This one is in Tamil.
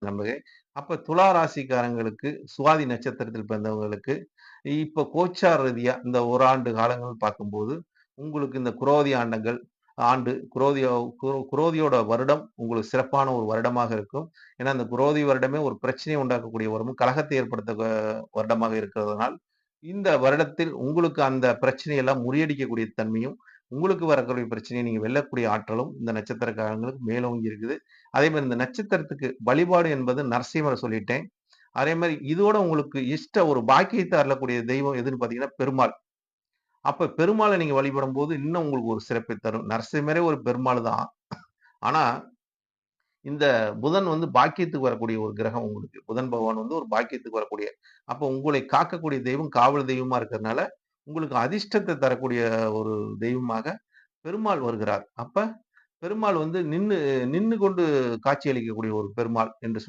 நம்புகிறேன். அப்ப துலா ராசிக்காரங்களுக்கு, சுவாதி நட்சத்திரத்தில் பிறந்தவங்களுக்கு, இப்ப கோச்சார் ரீதியா இந்த 1 ஆண்டு காலங்கள் பார்க்கும்போது, உங்களுக்கு இந்த குரோதி குரோதியோட வருடம் உங்களுக்கு சிறப்பான ஒரு வருடமாக இருக்கும். ஏன்னா, இந்த குரோதி வருடமே ஒரு பிரச்சனையை உண்டாக்கக்கூடிய வருடம், கலகத்தை ஏற்படுத்த வருடமாக இருக்கிறதுனால், இந்த வருடத்தில் உங்களுக்கு அந்த பிரச்சனையெல்லாம் முறியடிக்கக்கூடிய தன்மையும், உங்களுக்கு வரக்கூடிய பிரச்சனையை நீங்க வெல்லக்கூடிய ஆற்றலும் இந்த நட்சத்திரக்காரங்களுக்கு மேலோங்கி இருக்குது. அதே மாரி இந்த நட்சத்திரத்துக்கு வழிபாடு என்பது நரசிம்மர சொல்லிட்டேன். அதே மாரி இதோட உங்களுக்கு ஒரு பாக்கியத்த அருளக்கூடிய தெய்வம் எதுன்னு பார்த்தீங்கன்னா, பெருமாள். அப்ப பெருமாள நீங்க வழிபடும்போது, இன்னும் உங்களுக்கு ஒரு சிறப்பை தரும். நரசிம்மரே ஒரு பெருமாள் தான். ஆனா, இந்த புதன் வந்து பாக்கியத்துக்கு வரக்கூடிய ஒரு கிரகம் உங்களுக்கு. புதன் பகவான் வந்து ஒரு பாக்கியத்துக்கு வரக்கூடிய அப்ப உங்களை காக்கக்கூடிய தெய்வம் காவல் தெய்வமா இருக்கிறதுனால, உங்களுக்கு அதிர்ஷ்டத்த தரக்கூடிய ஒரு தெய்வமாக பெருமாள் வருகிறார். அப்ப பெருமாள் வந்து நின்னு நின்னு கொண்டு காட்சி அளிக்கக்கூடிய ஒரு பெருமாள் என்று